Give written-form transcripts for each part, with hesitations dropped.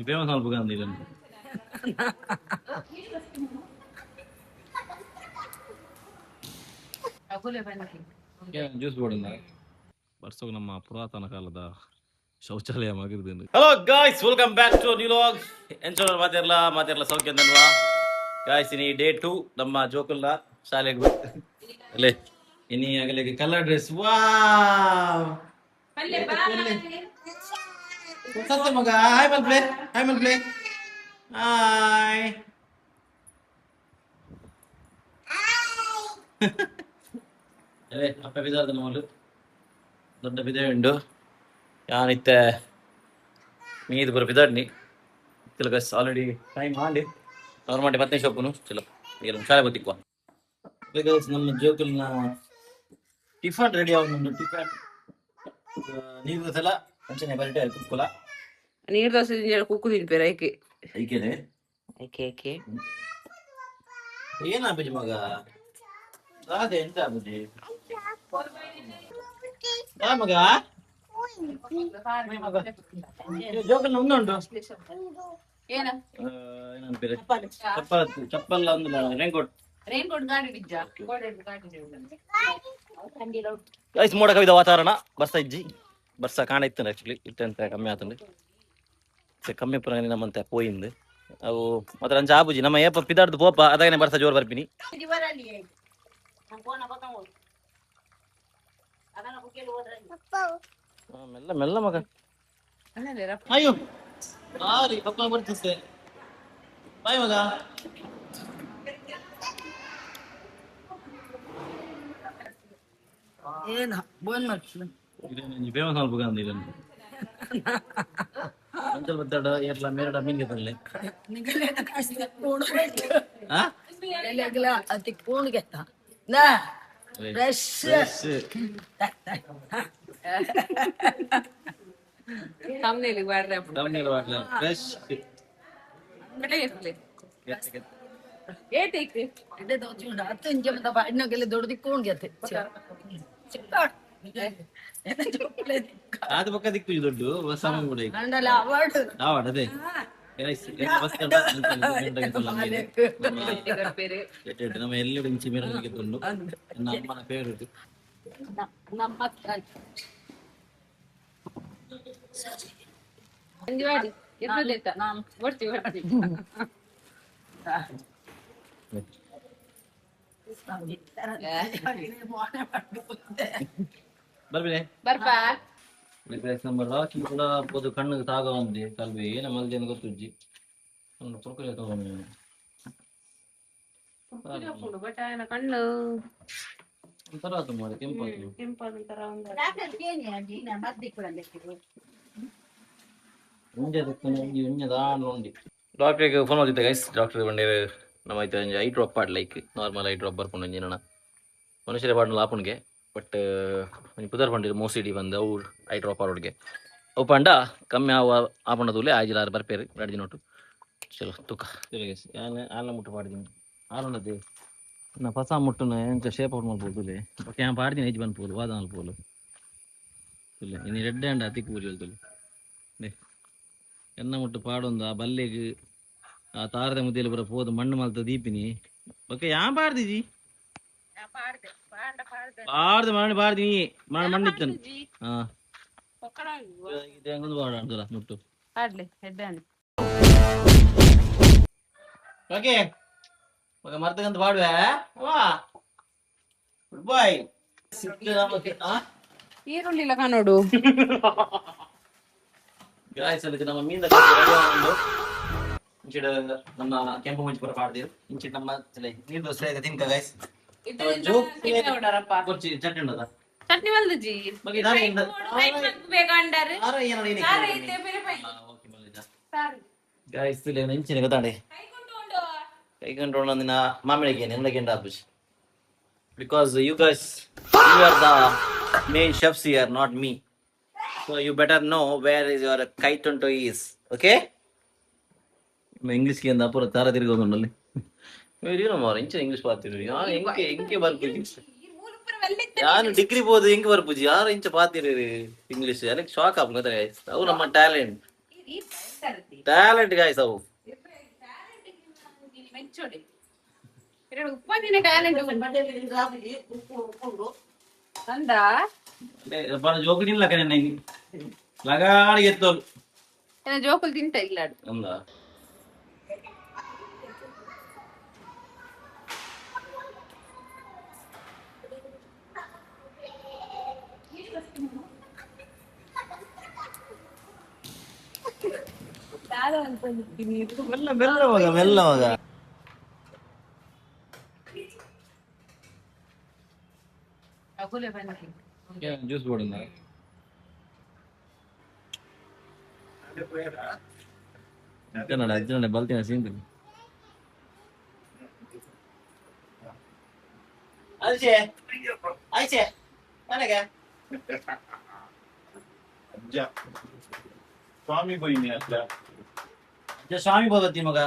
Famous ಮಾಡ್ಬೇಕಂತ ಇದನ್ನು juice ಬೋರ್ಡಿಂದ ಬರ್ಸೋಗ ನಮ್ಮ ಪುರಾತನ ಕಾಲದ ಶೌಚಾಲಯ ಆಗಿರ್ದೇನು. Hello guys, welcome back to new vlog. ಎಂಚೋರ್ ಮಾತಿರ್ಲ ಸೌಖ್ಯ ಅಂತಲ್ವಾ ಗಾಯ್ಸ್? ಇನಿ ಡೇ 2 ನಮ್ಮ ಜೋಕುಲ್ನ ಶಾಲೆಗೆ ಅಲ್ಲೇ ಇನಿ ಆಗಲಿಗೆ ಕಲರ್ ಡ್ರೆಸ್. ವಾ ಸತ್ಯ ಮಗ, ಹಾಯ್ ಮಲ್ಪ್ಲೆ, ಹಾಯ್ ಮಲ್ಪ್ಲೆ, ಹಾಯ್. ಅದೇ ಅಪ್ಪ ಬಿದ್ದಾದ ನೋಡು, ದೊಡ್ಡ ಬಿದೆ ಉಂಡು ಯಾನಿತ್ತೆ ಮೀದು ಬರೋ ಬಿದ್ದಾಡ್ನಿ ತಿಲಗಸ್ ಆಲ್ರೆಡಿ ಟೈಮ್ ಮಾಡಿ ಅವ್ರ ಮಾಡಿ ಮತ್ತೆ ಶೋಪನು ಚಲೋ ಈಗ ಶಾಲೆ ಬತ್ತಿಕ್ವಾ ನಮ್ಮ ಜೋಕಲ್ನ ಟಿಫನ್ ರೆಡಿ ಆಗುದು. ಟಿಫನ್ ನೀರು ದೋಸೆ ಎಲ್ಲ ಮುಂಚೆನೆ ಬರಟೆ ಕುಕ್ಕುಲ ನೀರು ದೋಸೆ ಕುಕ್ಕು ತಿನ್ಪೇರ ಐಕೆ ಐಕೆನೆ ಐಕೆ ಐಕೆ ಏನ ಬುಜಿ ಮಗ ಅದೇ ಎಂತ ಬುಜಿ ಮಗ ಜೋಕಲ್ ಉಂಟು ಚಪ್ಪಲ್ ಅಂದಿಲ್ಲ ರೇನ್ಕೋಟ್ ಗೈಸ್ ಮೋಡ ಕವಿದ ವಾತಾವರಣ ಬರ್ಸ ಇಜ್ಜಿ ಬರ್ಸ ಕಾಣ ಇತ್ತು ಆಕ್ಚುಲಿ ಇತ್ತಂತ ಕಮ್ಮಿ ಆತಂದು ಕಮ್ಮಿ ಪುರ ನಮ್ಮಂತ ಪೋಯಿಂದು ಅವು ಮಾತ್ರ ಅಂಚ ಆಬುಜಿ ನಮ್ಮ ಏಪ ಪಿದಾಡ್ದು ಪೋಪ ಅದಾಗನೆ ಬರ್ಸ ಜೋರ್ ಬರ್ಪಿನಿ. ಮೆಲ್ಲ ಮೆಲ್ಲ ಮಗ. ಅಯ್ಯೋ ಸಾರಿ ಪಪ್ಪ ಬರ್ತಿದ್ದೆ ಬಾಯ್ ಮಗ. ಫೇಮಸ್ ಮಾಡ್ಬೇಕಂತ ಇದನ್ನು ಅಂಚಲ್ ಬತ್ತಾಡ ಏರ್ಲ ಮೇರಡ ಮೀನ್ಗೆ ತರಲೆ ಫ್ರೆಶ್ ಅದು ಪಕ್ಕ ದಿಕ್ಕು ದೊಡ್ಡ ಸಾಮಾನು ಕೂಡ ಅವಾರ್ಡ್ ಅದೇ ನಮ್ಮ ಎಲ್ಲಿ ಇಂಚಿ ಮೆರವಣಿಗೆ ತಂದು ನಮ್ಮನ ಫೇವ್ರೇಟ್ ಬರ್ಬಿನೆ ನಮ್ಮ ರಾಕಿ ಕೂಡ ಪೋದು ಕಣ್ಣಿಗೆ ತಾಗವಂದಿ ಕಲ್ವಿ ಏನ ಮಲ್ದೇನು ಗೊತ್ತುಜ್ಜಿ ಒಂದು ಕುರ್ಕುರೆ ತಗೊಂಡು ಕಣ್ಣು ಒಂಥರ ಆತು ಮಾಡಿ ಡಾಕ್ಟ್ರಿಗೆ ಫೋನ್ ಮಾಡಿದ್ದೆ ಗೈಸ್. ಡಾಕ್ಟರ್ ಬಂಡಿ ನಮ್ಮ ಐತೆ I drop pod like normal I drop ಬರ್ಕೊಂಡು ಒಂಜಿನ ಮನುಷ್ಯರೇ ಪಾಡ್ನಲ್ಲ ಆಪನ್ಗೆ ಬಟ್ ಪುದರ್ ಪಂಡಿರು ಮೋಸಿಡಿ ಬಂದು ಅವು ಐ ಡ್ರಾಪ್ ಆರೋಡ್ಗೆ ಅವು ಪಂಡ ಕಮ್ಮಿ ಆಪಣ್ಣ ತೂಲೆ ಆಜಿಲಾರು ಬರ್ಪೇರು 2 ದಿನ ಒಟ್ಟು ಚಲೋ ತುಕ ಆಲ ಮುಟ್ಟು ಪಾಡ್ತೀನಿ ಆಲೊಂಡದೆ ನಾ ಫಸ ಮುಟ್ಟುನ ಎಂಚ ಶೇಪ್ ಔಟ್ ಮಾಡ್ಬೋದು ಓಕೆ ನಾನು ಪಾಡ್ತೀನಿ ಹೆಜ್ಜೆ ಬಂದ್ಬೋದು ವಾದ ಅನ್ಬೋದು ಇಲ್ಲ ಇನ್ನು ರೆಡ್ ಹ್ಯಾಂಡ್ ಅತಿ ಕೂಲಿ ಹೇಳ್ತಲ್ಲ ಎನ್ನ ಮುಟ್ಟು ಪಾಡೊಂದು ಆ ಬಲ್ಲೆಗೆ ಆ ತಾರದ ಮುದ್ದೆಯಲ್ಲಿ ಬರೋ ಹೋದ ಮಣ್ಣು ಮಲ್ತ ದೀಪಿನಿ ಓಕೆ ಯಾ ಪಾಡ್ದಿಜಿ ಪಾಡ್ದು ಮಣ್ಣು ಪಾಡ್ತೀನಿ ಮಣ್ಣಿತ್ತನು ಹಾ ಇದು ಹೆಂಗೊಂದು ಪಾಡ ಮುಟ್ಟು ಓಕೆ ಮಗ ಮರ್ತಕ್ಕಂತ ಪಾಡುವೆ ವಾ ಗುಡ್ ಬಾಯ್ ಈರುಳ್ಳಿಲ್ಲ ಕಾಣೋಡು ಗಾಯ್ಸ್ ಅದಕ್ಕೆ ನಮ್ಮ ಮೀನ ಇಂಚಿಡ ನಮ್ಮ ಕೆಂಪು ಮುಂಚಿ ಪುರ ಪಾಡ್ದಿರು ಇಂಚಿಡ ನಮ್ಮ ನೀರು ದೋಸೆ ತಿನ್ಕ ಗಾಯ್ಸ್ ಚಟ್ನಿ ಉಂಟದ ಚಟ್ನಿ ಬಲ್ದಜಿ ಗಾಯ್ಸ್ ಇಂಚಿನ ಗೊತ್ತಾಂಡೆ ಕೈಗೊಂಡು ನಿನ್ನ ಮಾಮಿಳಿಗೆ ನಿನ್ನಗೆ ಆಪುಜಿ because you guys are the main chefs here, not me, so you better know where is your kite unto is. Okay, English ki anda pura tara tirigondalli very no more English paathiru yaar enke barpuji yaanu degree bodu enke barpuji yaar inch paathiru English alek shock apu gotha guys avu namma talent talent guys ಅವು ಮೆಚ್ಚೋಡಿ ಉಪ್ಪಂದಿನ talent ಅಂದ ಜೋಕಿನಿಲ್ಲ ಕನೆ ಲಗಾಡಿ ಎತ್ತೋಲು ಜೋಕುಲ್ ತಿಂತ ಇಲ್ಲ ಅಂದ ಮೆಲ್ಲ ಮೆಲ್ಲ ಮಗ ಮೆಲ್ಲ ಮಗ ಜ್ಯೂಸ್ ಬೋರ್ಡ್ ಅಜ್ಜನ ಬಲ್ತಿನ ಸೀನ್ ಆಯ್ಚೆ ಆಯ್ಚೆ ನನಗೆ ಅಜ್ಜ ಸ್ವಾಮಿ ಬೈನಿ ಅಜ್ಜ ಸ್ವಾಮಿ ಭಗವತಿ ಮಗ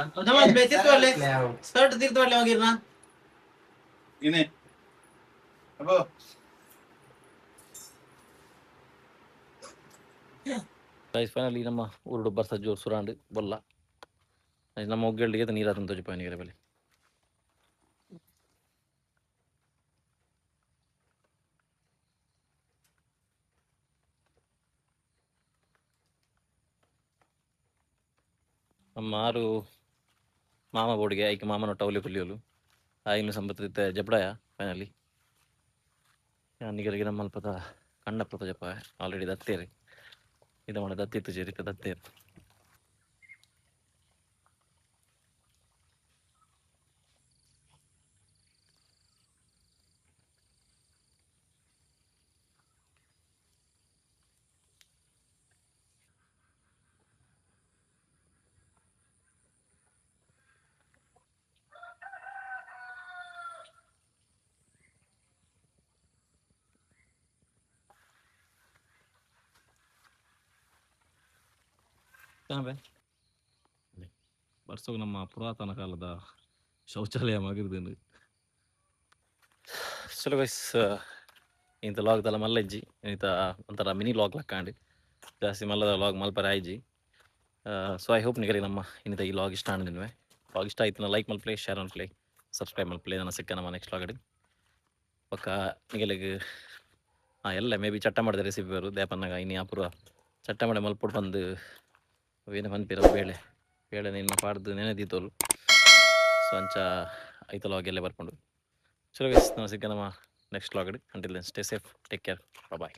ತಿರ್ತವಲ್ಲೇ ಸ್ಕರ್ಟ್ ತಿರ್ತವಲ್ಲೇ ಹೋಗಿರ್ನ ಇನೇ ಅಬ್ಬೋ ಫೈನಲಿ ನಮ್ಮ ಊರುಡು ಬರ್ಸ ಜೋರು ಸುರಾಂಡ್ ಬೊಲ್ಲ ನಮ್ಮ ಒಗ್ಗಲ್ಡಿಗೆ ನೀರಾತಂತ ತೋಜಿಪಾಯನಿಗೆ ಬೆಲೆ ನಮ್ಮ ಆರು ಮಾಮ ಬೋಡಿಗೆ ಐಕೆ ಮಾಮನ ಟೌಲಿ ಕುಲಿಯೋಲು ಆಯ್ನು ಸಂಬತ್ತಿತ್ತೆ ಜಬ್ಡಾಯ ಫೈನಲಿ ನಿಗರಿಗೆ ನಮ್ಮ ಅಲ್ಪದ ಕಣ್ಣಪ್ಪದ ಜಪ ಆಲ್ರೆಡಿ ದತ್ತೇರಿ ಇದು ಮಾಡ ದತ್ತಿತ್ತು ಸೇರಿತ್ತು ದತ್ತೇರಿ ಬರ್ಸೋಗ ನಮ್ಮ ಪುರಾತನ ಕಾಲದ ಶೌಚಾಲಯ ಆಗಿರ್ದೇನು ಚಲೋ ಗೈಸ್ ಇಂಥ ಲಾಗ್ದೆಲ್ಲ ಮಲ್ಲಜ್ಜಿ ಇಂಥ ಒಂಥರ ಮಿನಿ ಲಾಗ್ ಲಕ್ಕಾಂಡು ಜಾಸ್ತಿ ಮಲ್ಲದ ಲಾಗ್ ಮಲ್ಪರೆ ಆಯ್ಜಿ ಸೊ ಐ ಹೋಪ್ ನಿಗರಿ ನಮ್ಮ ಇನ್ನಿತ ಈ ಲಾಗ್ ಇಷ್ಟ ಅಂದಿನ್ವೆ ಲಾಗ್ ಇಷ್ಟ ಆಯ್ತು ಲೈಕ್ ಮಲ್ಪ್ಲೇ ಶೇರ್ ಮಲ್ಪ್ಲೇ ಸಬ್ಸ್ಕ್ರೈಬ್ ಮಲ್ಪ್ಲೇ ನನ್ನ ಸಿಕ್ಕ ನಮ್ಮ ನೆಕ್ಸ್ಟ್ ಲಾಗಡಿ ಪಕ್ಕ ನಿಗಲಿಗೆ ಎಲ್ಲ ಮೇ ಬಿ ಚಟ್ಟ ಮಾಡಿದ ರೆಸಿಪಿ ಬರು ದೇಪನ್ನಾಗ ಇನ್ನು ಅಪೂರ್ವ ಚಟ್ಟ ಮಾಡಿ ಮಲ್ಪೊಡು ಬಂದು ಏನು ಬಂದ್ಪಿರ ಬೇಳೆ ಬೇಳೆ ನಿನ್ನ ಪಾಡ್ದು ನೆನೆದಿತ್ತೋಲು ಸೊ ಅಂಚ ಐತ ಲಾಗೆಲ್ಲ ಬರ್ಕೊಂಡು ಚಲೋ ಗೈಸ್ ನಾವು ಸಿಕ್ಕ ನಮ್ಮ ನೆಕ್ಸ್ಟ್ ಲಾಗಡಿ until then stay safe take care ಬಾಯ್